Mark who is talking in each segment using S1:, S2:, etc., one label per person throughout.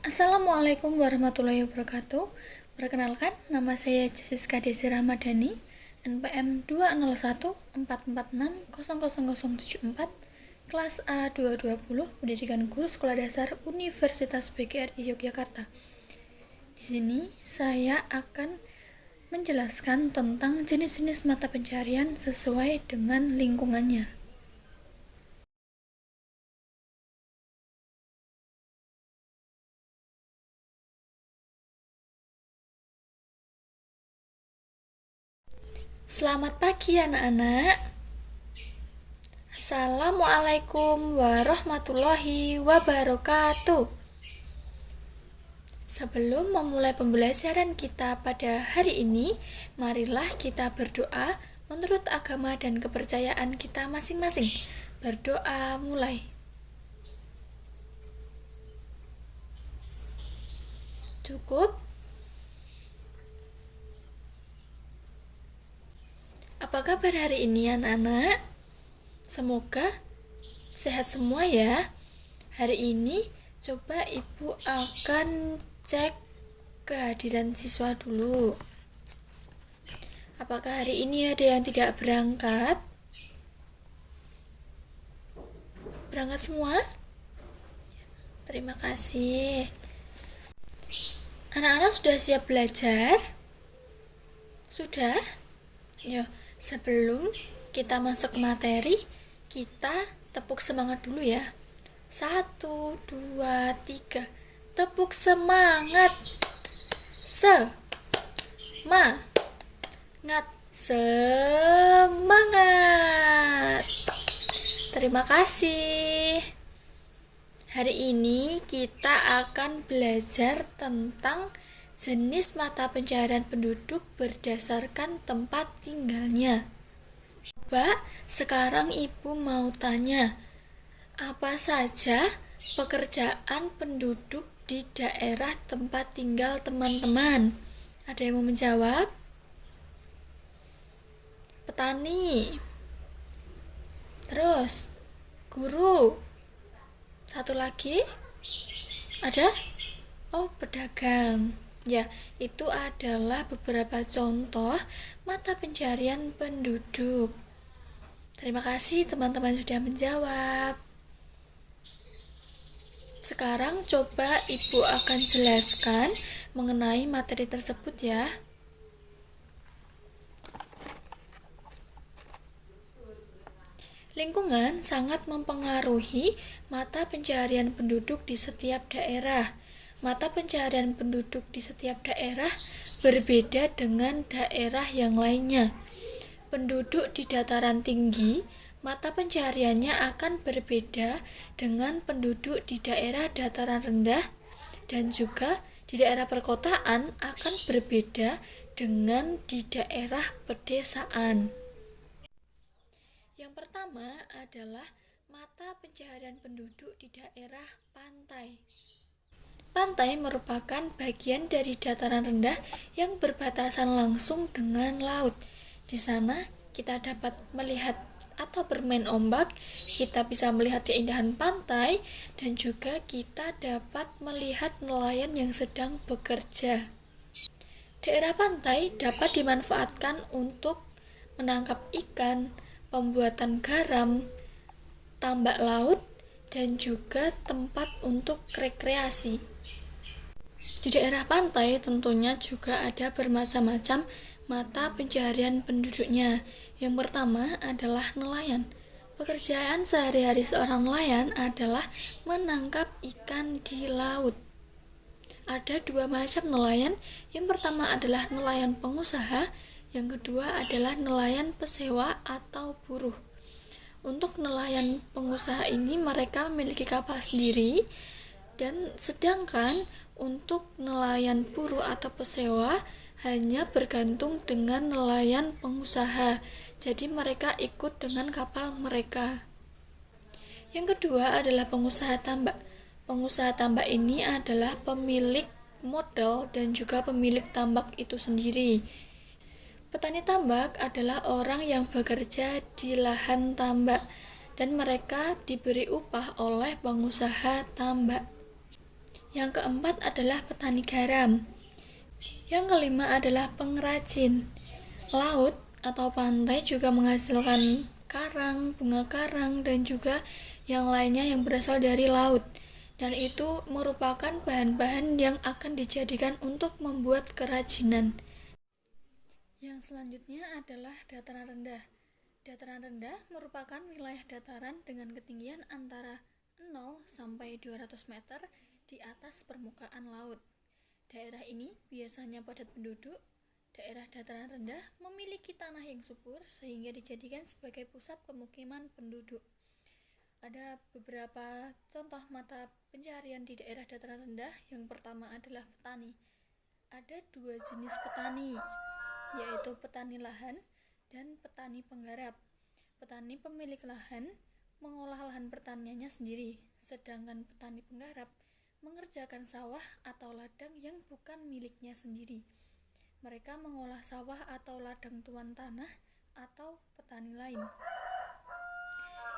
S1: Assalamualaikum warahmatullahi wabarakatuh. Perkenalkan, nama saya Jessica Desi Ramadhani, NPM 20144600074, kelas A220, Pendidikan Guru Sekolah Dasar Universitas PGRI Yogyakarta. Di sini saya akan menjelaskan tentang jenis-jenis mata pencarian sesuai dengan lingkungannya. Selamat pagi anak-anak. Assalamualaikum warahmatullahi wabarakatuh. Sebelum memulai pembelajaran kita pada hari ini, marilah kita berdoa menurut agama dan kepercayaan kita masing-masing. Berdoa mulai. Cukup? Apa kabar hari ini anak-anak? Semoga sehat semua ya. Hari ini coba ibu akan cek kehadiran siswa dulu. Apakah hari ini ada yang tidak berangkat? Berangkat semua? Terima kasih. Anak-anak sudah siap belajar? Sudah? Yuk. Sebelum kita masuk ke materi, kita tepuk semangat dulu ya. 1, 2, 3. Tepuk semangat. Semangat. Terima kasih. Hari ini kita akan belajar tentang jenis mata pencarian penduduk berdasarkan tempat tinggalnya. Coba sekarang ibu mau tanya, apa saja pekerjaan penduduk di daerah tempat tinggal teman-teman? Ada yang mau menjawab? Petani. Terus, guru. Satu lagi? Ada? Oh, pedagang. Ya, itu adalah beberapa contoh mata pencarian penduduk. Terima kasih teman-teman sudah menjawab. Sekarang coba ibu akan jelaskan mengenai materi tersebut ya. Lingkungan sangat mempengaruhi mata pencarian penduduk di setiap daerah. Mata pencarian penduduk di setiap daerah berbeda dengan daerah yang lainnya. Penduduk di dataran tinggi, mata pencariannya akan berbeda dengan penduduk di daerah dataran rendah, dan juga di daerah perkotaan akan berbeda dengan di daerah pedesaan. Yang pertama adalah mata pencarian penduduk di daerah pantai. Pantai merupakan bagian dari dataran rendah yang berbatasan langsung dengan laut. Di sana kita dapat melihat atau bermain ombak, kita bisa melihat keindahan pantai, dan juga kita dapat melihat nelayan yang sedang bekerja. Daerah pantai dapat dimanfaatkan untuk menangkap ikan, pembuatan garam, tambak laut, dan juga tempat untuk rekreasi. Di daerah pantai tentunya juga ada bermacam-macam mata pencarian penduduknya. Yang pertama adalah nelayan. Pekerjaan sehari-hari seorang nelayan adalah menangkap ikan di laut. Ada dua macam nelayan. Yang pertama adalah nelayan pengusaha, yang kedua adalah nelayan pesewa atau buruh. Untuk nelayan pengusaha ini mereka memiliki kapal sendiri, dan sedangkan untuk nelayan buruh atau pesewa hanya bergantung dengan nelayan pengusaha. jadi mereka ikut dengan kapal mereka. Yang kedua adalah pengusaha tambak. Pengusaha tambak ini adalah pemilik modal dan juga pemilik tambak itu sendiri. Petani tambak adalah orang yang bekerja di lahan tambak dan mereka diberi upah oleh pengusaha tambak. Yang keempat adalah petani garam. Yang kelima adalah pengrajin. Laut atau pantai juga menghasilkan karang, bunga karang, dan juga yang lainnya yang berasal dari laut. Dan itu merupakan bahan-bahan yang akan dijadikan untuk membuat kerajinan. Yang selanjutnya adalah dataran rendah. Dataran rendah merupakan wilayah dataran dengan ketinggian antara 0 sampai 200 meter di atas permukaan laut. Daerah ini biasanya padat penduduk. Daerah dataran rendah memiliki tanah yang subur sehingga dijadikan sebagai pusat pemukiman penduduk. Ada beberapa contoh mata pencaharian di daerah dataran rendah. Yang pertama adalah petani. Ada dua jenis petani, yaitu petani lahan dan petani penggarap. Petani pemilik lahan mengolah lahan pertaniannya sendiri, sedangkan petani penggarap mengerjakan sawah atau ladang yang bukan miliknya sendiri. Mereka mengolah sawah atau ladang tuan tanah atau petani lain.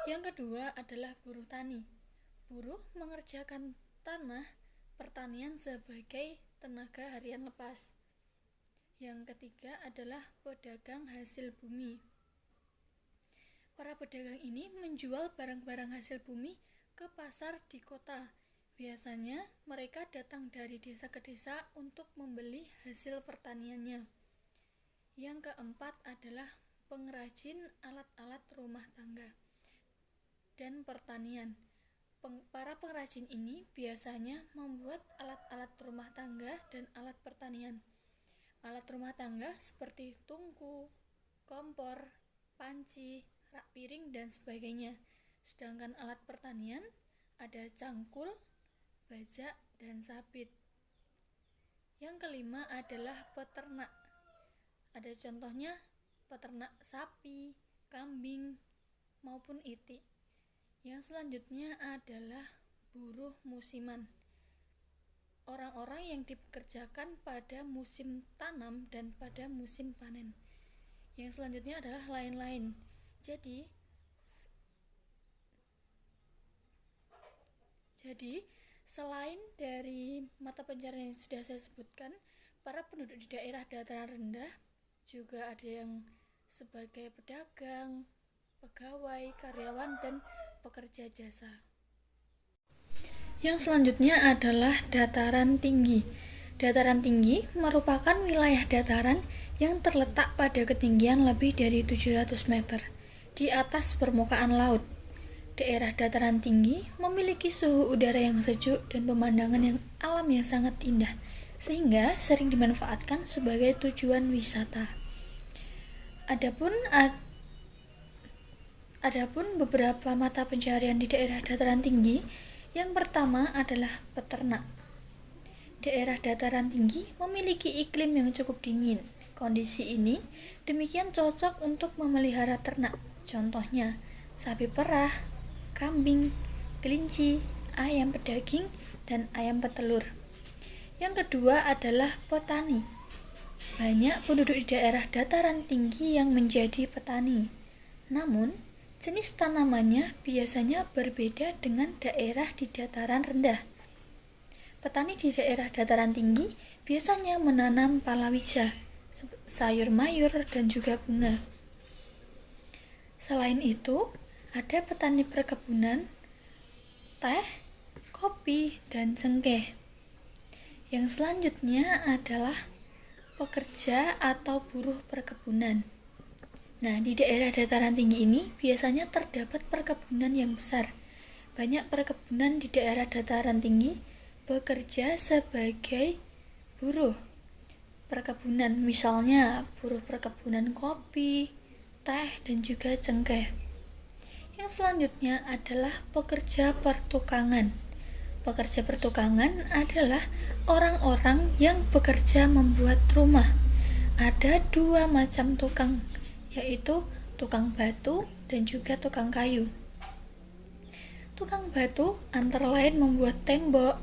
S1: Yang kedua adalah buruh tani. Buruh mengerjakan tanah pertanian sebagai tenaga harian lepas. Yang ketiga adalah pedagang hasil bumi. Para pedagang ini menjual barang-barang hasil bumi ke pasar di kota. Biasanya mereka datang dari desa ke desa untuk membeli hasil pertaniannya. Yang keempat adalah pengrajin alat-alat rumah tangga dan pertanian. Para pengrajin ini biasanya membuat alat-alat rumah tangga dan alat pertanian. Alat rumah tangga seperti tungku, kompor, panci, rak piring, dan sebagainya. Sedangkan alat pertanian ada cangkul, bajak, dan sabit. Yang kelima adalah peternak. Ada contohnya peternak sapi, kambing, maupun itik. Yang selanjutnya adalah buruh musiman. Orang-orang yang dipekerjakan pada musim tanam dan pada musim panen. Yang selanjutnya adalah lain-lain. Jadi selain dari mata pencaharian yang sudah saya sebutkan, para penduduk di daerah dataran rendah juga ada yang sebagai pedagang, pegawai, karyawan, dan pekerja jasa. Yang selanjutnya adalah dataran tinggi. Dataran tinggi merupakan wilayah dataran yang terletak pada ketinggian lebih dari 700 meter di atas permukaan laut. Daerah dataran tinggi memiliki suhu udara yang sejuk dan pemandangan yang alam yang sangat indah, sehingga sering dimanfaatkan sebagai tujuan wisata. Adapun beberapa mata pencaharian di daerah dataran tinggi. Yang pertama adalah peternak. Daerah dataran tinggi memiliki iklim yang cukup dingin. Kondisi ini demikian cocok untuk memelihara ternak. Contohnya, sapi perah, kambing, kelinci, ayam pedaging, dan ayam petelur. Yang kedua adalah petani. Banyak penduduk di daerah dataran tinggi yang menjadi petani. Namun, jenis tanamannya biasanya berbeda dengan daerah di dataran rendah. Petani di daerah dataran tinggi biasanya menanam palawija, sayur mayur, dan juga bunga. Selain itu, ada petani perkebunan, teh, kopi, dan cengkeh. Yang selanjutnya adalah pekerja atau buruh perkebunan. Nah, di daerah dataran tinggi ini biasanya terdapat perkebunan yang besar. Banyak perkebunan di daerah dataran tinggi bekerja sebagai buruh perkebunan, misalnya buruh perkebunan kopi, teh, dan juga cengkeh. Yang selanjutnya adalah pekerja pertukangan. Pekerja pertukangan adalah orang-orang yang bekerja membuat rumah. Ada dua macam tukang, yaitu tukang batu, dan juga tukang kayu. Tukang batu antara lain membuat tembok,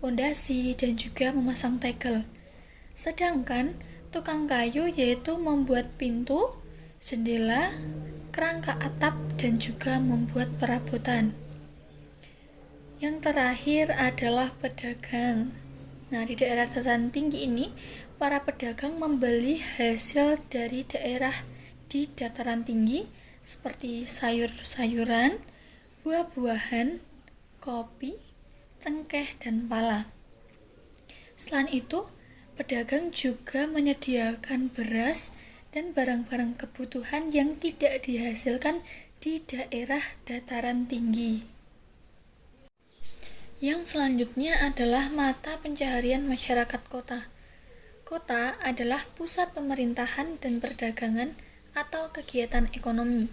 S1: fondasi, dan juga memasang tegel. Sedangkan tukang kayu yaitu membuat pintu, jendela, kerangka atap, dan juga membuat perabotan. Yang terakhir adalah pedagang. Nah, di daerah dataran tinggi ini, para pedagang membeli hasil dari daerah di dataran tinggi seperti sayur-sayuran, buah-buahan, kopi, cengkeh, dan pala. Selain itu, pedagang juga menyediakan beras dan barang-barang kebutuhan yang tidak dihasilkan di daerah dataran tinggi. Yang selanjutnya adalah mata pencaharian masyarakat kota. Kota adalah pusat pemerintahan dan perdagangan atau kegiatan ekonomi.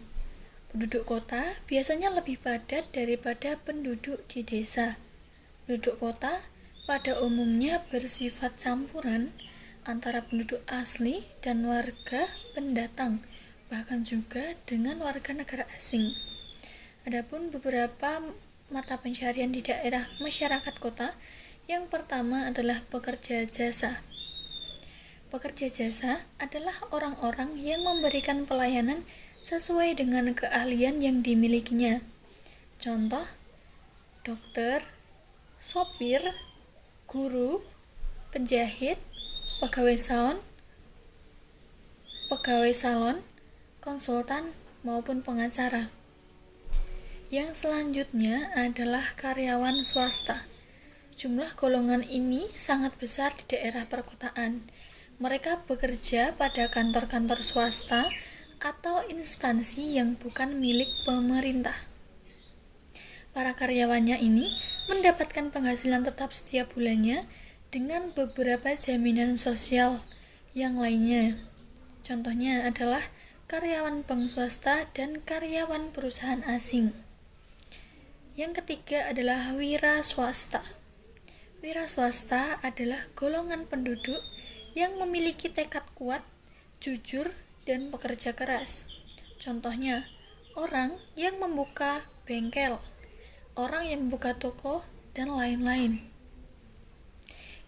S1: Penduduk kota biasanya lebih padat daripada penduduk di desa. Penduduk kota pada umumnya bersifat campuran antara penduduk asli dan warga pendatang, bahkan juga dengan warga negara asing. Adapun beberapa mata pencaharian di daerah masyarakat kota, yang pertama adalah pekerja jasa. Pekerja jasa adalah orang-orang yang memberikan pelayanan sesuai dengan keahlian yang dimilikinya. Contoh, dokter, sopir, guru, penjahit, pegawai salon, konsultan, maupun pengacara. Yang selanjutnya adalah karyawan swasta. Jumlah golongan ini sangat besar di daerah perkotaan. Mereka bekerja pada kantor-kantor swasta atau instansi yang bukan milik pemerintah. Para karyawannya ini mendapatkan penghasilan tetap setiap bulannya dengan beberapa jaminan sosial yang lainnya. Contohnya adalah karyawan bank swasta dan karyawan perusahaan asing. Yang ketiga adalah wira swasta. Wira swasta adalah golongan penduduk yang memiliki tekad kuat, jujur, dan bekerja keras. Contohnya, orang yang membuka bengkel, orang yang membuka toko, dan lain-lain.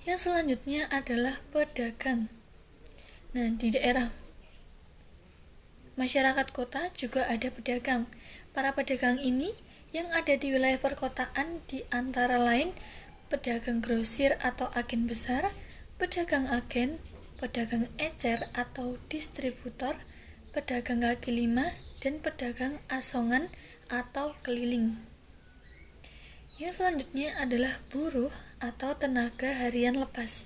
S1: Yang selanjutnya adalah pedagang. Nah, di daerah masyarakat kota juga ada pedagang. Para pedagang ini yang ada di wilayah perkotaan di antara lain pedagang grosir atau agen besar, pedagang agen, pedagang ecer atau distributor, pedagang kaki lima, dan pedagang asongan atau keliling. Yang selanjutnya adalah buruh atau tenaga harian lepas.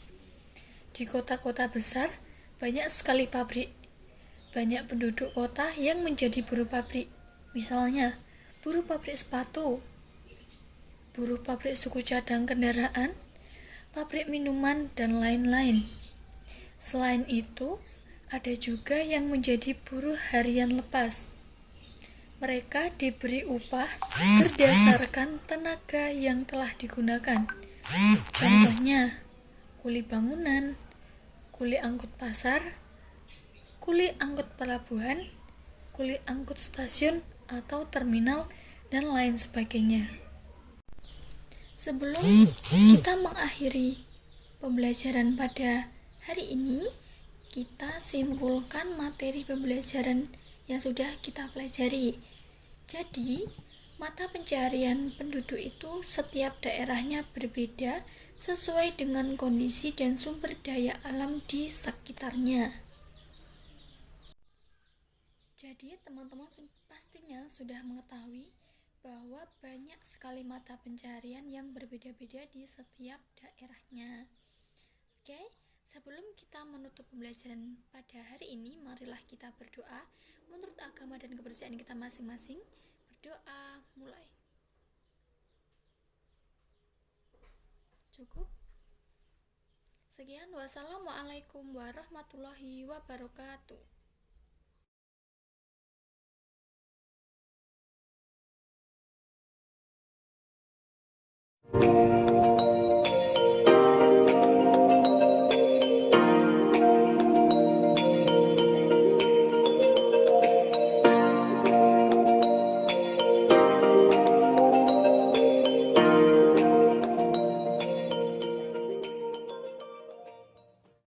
S1: Di kota-kota besar, banyak sekali pabrik. Banyak penduduk kota yang menjadi buruh pabrik. Misalnya, buruh pabrik sepatu, buruh pabrik suku cadang kendaraan, pabrik minuman, dan lain-lain. Selain itu, ada juga yang menjadi buruh harian lepas. Mereka diberi upah berdasarkan tenaga yang telah digunakan. Contohnya, kuli bangunan, kuli angkut pasar, kuli angkut pelabuhan, kuli angkut stasiun atau terminal, dan lain sebagainya. Sebelum kita mengakhiri pembelajaran pada hari ini, kita simpulkan materi pembelajaran yang sudah kita pelajari. Jadi, mata pencaharian penduduk itu setiap daerahnya berbeda sesuai dengan kondisi dan sumber daya alam di sekitarnya. Jadi teman-teman pastinya sudah mengetahui bahwa banyak sekali mata pencaharian yang berbeda-beda di setiap daerahnya. Oke, sebelum kita menutup pembelajaran pada hari ini, marilah kita berdoa menurut agama dan kepercayaan kita masing-masing. Berdoa, mulai. Cukup? Sekian, wassalamualaikum warahmatullahi wabarakatuh.